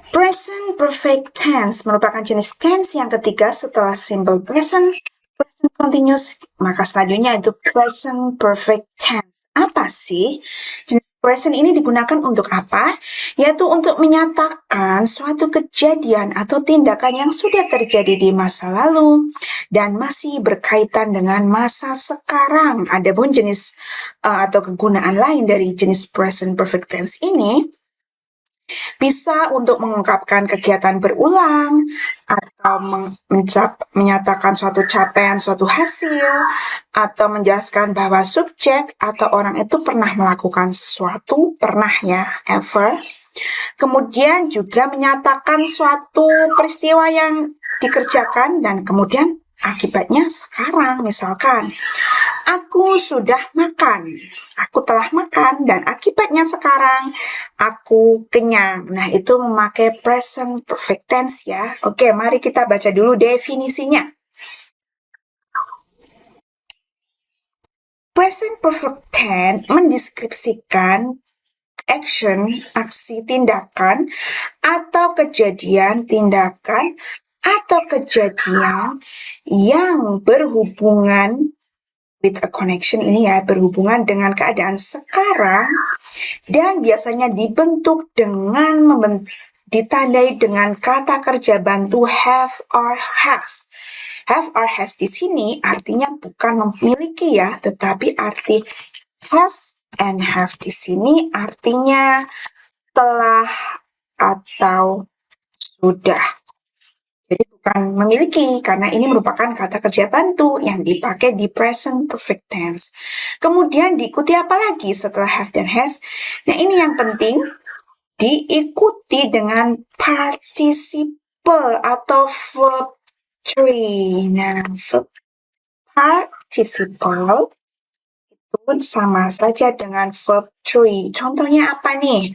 Present perfect tense merupakan jenis tense yang ketiga setelah simple present, present continuous, maka selanjutnya itu present perfect tense. Apa sih? Jenis present ini digunakan untuk apa? Yaitu untuk menyatakan suatu kejadian atau tindakan yang sudah terjadi di masa lalu dan masih berkaitan dengan masa sekarang. Adapun jenis atau kegunaan lain dari jenis present perfect tense ini bisa untuk mengungkapkan kegiatan berulang atau menyatakan suatu capaian, suatu hasil, atau menjelaskan bahwa subjek atau orang itu pernah melakukan sesuatu, pernah ya, ever. Kemudian juga menyatakan suatu peristiwa yang dikerjakan dan kemudian akibatnya sekarang, misalkan aku sudah makan, aku telah makan dan akibatnya sekarang aku kenyang. Nah, itu memakai present perfect tense ya. Oke, mari kita baca dulu definisinya. Present perfect tense mendeskripsikan action, aksi, tindakan, atau kejadian, tindakan, atau kejadian yang berhubungan with a connection ini ya, berhubungan dengan keadaan sekarang dan biasanya dibentuk dengan ditandai dengan kata kerja bantu have or has. Have or has di sini artinya bukan memiliki ya, tetapi arti has and have di sini artinya telah atau sudah. Jadi bukan memiliki, karena ini merupakan kata kerja bantu yang dipakai di present perfect tense. Kemudian diikuti apa lagi setelah have dan has? Nah, ini yang penting, diikuti dengan participle atau verb 3. Nah, verb participle itu sama saja dengan verb 3. Contohnya apa nih?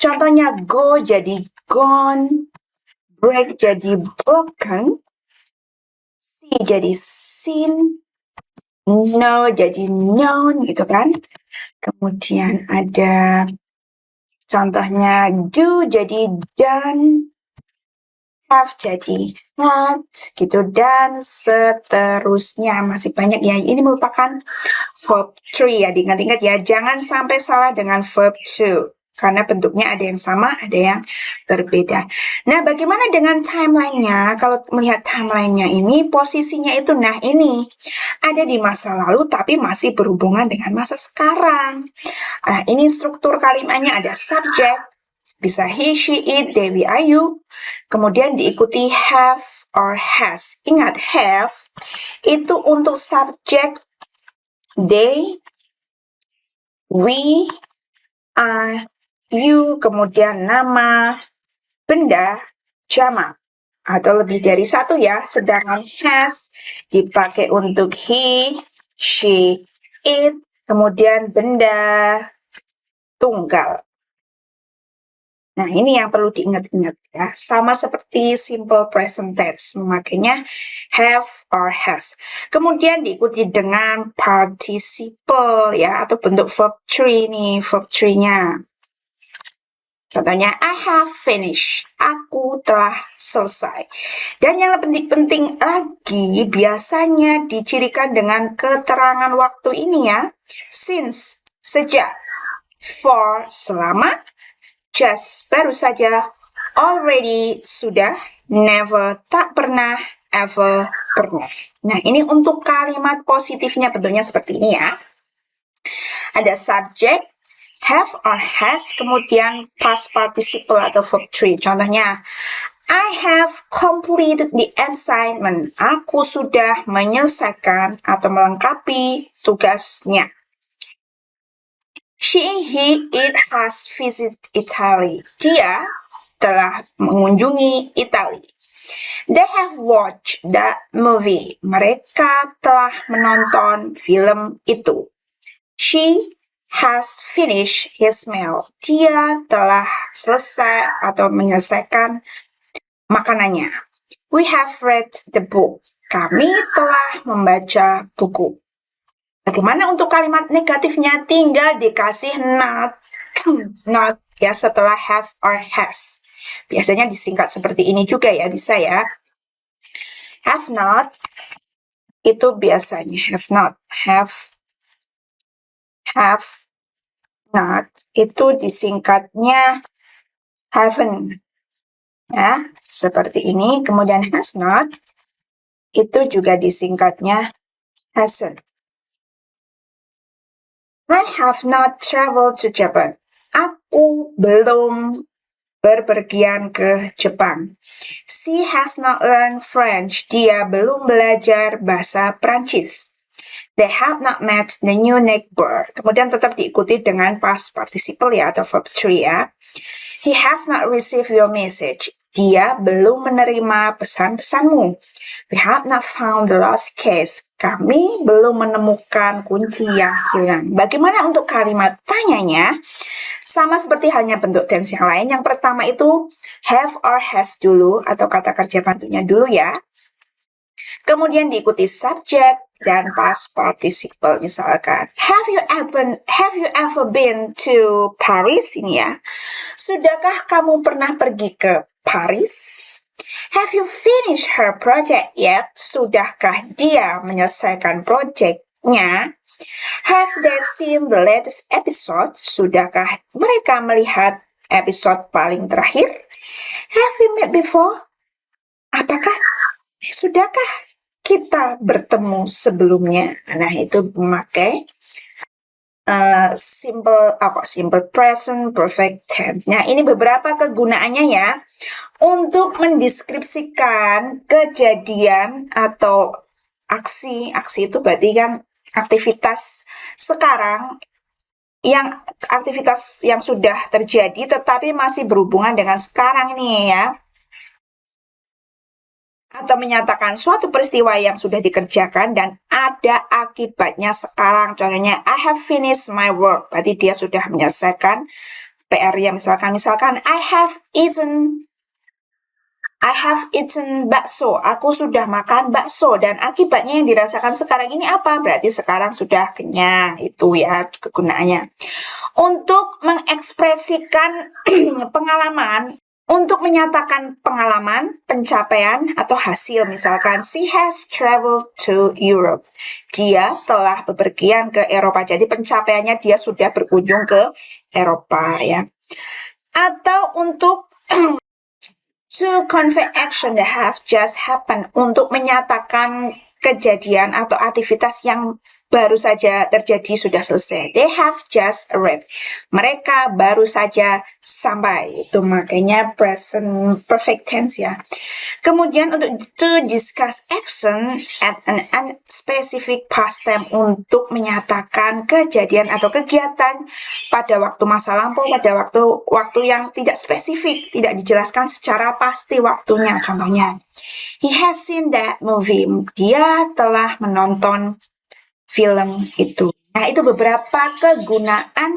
Contohnya go jadi gone, break jadi broken, see jadi seen, know jadi known gitu kan. Kemudian ada contohnya do jadi done, have jadi had gitu dan seterusnya. Masih banyak ya. Ini merupakan verb 3 ya. Diingat-ingat ya, jangan sampai salah dengan verb 2. Karena bentuknya ada yang sama, ada yang berbeda. Nah, bagaimana dengan timeline-nya? Kalau melihat timeline-nya ini, posisinya itu, nah ini, ada di masa lalu tapi masih berhubungan dengan masa sekarang. Nah, ini struktur kalimatnya ada subject, bisa he, she, it, they, we, you. Kemudian diikuti have or has. Ingat, have itu untuk subjek they, we, you, kemudian nama, benda, jamak, atau lebih dari satu ya. Sedangkan has dipakai untuk he, she, it, kemudian benda tunggal. Nah, ini yang perlu diingat-ingat ya. Sama seperti simple present tense, memakainya have or has. Kemudian diikuti dengan participle ya, atau bentuk verb 3 nih, verb 3-nya. Contohnya, I have finished. Aku telah selesai. Dan yang lebih penting lagi, biasanya dicirikan dengan keterangan waktu ini ya. Since, sejak. For, selama. Just, baru saja. Already, sudah. Never, tak pernah. Ever, pernah. Nah, ini untuk kalimat positifnya bentuknya seperti ini ya. Ada subject, have or has, kemudian past participle atau verb 3. Contohnya, I have completed the assignment. Aku sudah menyelesaikan atau melengkapi tugasnya. She, he, it has visited Italy. Dia telah mengunjungi Italia. They have watched that movie. Mereka telah menonton film itu. She has finished his meal. Dia telah selesai atau menyelesaikan makanannya. We have read the book. Kami telah membaca buku. Bagaimana untuk kalimat negatifnya? Tinggal dikasih not ya setelah have or has. Biasanya disingkat seperti ini juga ya, bisa ya. Have not itu biasanya have not itu disingkatnya haven't ya, seperti ini. Kemudian has not itu juga disingkatnya hasn't. I have not traveled to Japan. Aku belum berpergian ke Jepang. She has not learned French. Dia belum belajar bahasa Prancis. They have not met the new neighbor. Kemudian tetap diikuti dengan past participle ya, atau verb 3 ya. He has not received your message. Dia belum menerima pesan-pesanmu. We have not found the lost case. Kami belum menemukan kunci yang hilang. Bagaimana untuk kalimat tanyanya? Sama seperti halnya bentuk tense yang lain. Yang pertama itu have or has dulu, atau kata kerja bantunya dulu ya. Kemudian diikuti subject dan past participle. Misalkan, have you ever been to Paris? Ini ya. Sudahkah kamu pernah pergi ke Paris? Have you finished her project yet? Sudahkah dia menyelesaikan projectnya? Have they seen the latest episode? Sudahkah mereka melihat episode paling terakhir? Have we met before? Sudahkah kita bertemu sebelumnya? Nah, itu memakai simple present perfect tense. Nah, ini beberapa kegunaannya ya untuk mendeskripsikan kejadian atau aksi itu berarti kan aktivitas sekarang, aktivitas yang sudah terjadi tetapi masih berhubungan dengan sekarang nih ya, atau menyatakan suatu peristiwa yang sudah dikerjakan dan ada akibatnya sekarang. Contohnya, I have finished my work. Berarti dia sudah menyelesaikan PR-nya. Misalkan I have eaten bakso. Aku sudah makan bakso. Dan akibatnya yang dirasakan sekarang ini apa? Berarti sekarang sudah kenyang. Itu ya kegunaannya. Untuk mengekspresikan pengalaman, untuk menyatakan pengalaman, pencapaian, atau hasil, misalkan, she has traveled to Europe. Dia telah bepergian ke Eropa. Jadi pencapaiannya dia sudah berkunjung ke Eropa ya. Atau untuk to convey action that have just happened, untuk menyatakan kejadian atau aktivitas yang baru saja terjadi sudah selesai. They have just arrived. Mereka baru saja sampai. Itu makanya present perfect tense ya. Kemudian untuk to discuss action at an unspecific past time, untuk menyatakan kejadian atau kegiatan pada waktu masa lampau, pada waktu yang tidak spesifik, tidak dijelaskan secara pasti waktunya. Contohnya, he has seen that movie. Dia telah menonton film itu. Nah, itu beberapa kegunaan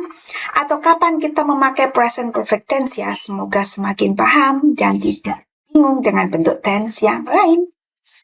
atau kapan kita memakai present perfect tense ya. Semoga semakin paham dan tidak bingung dengan bentuk tense yang lain.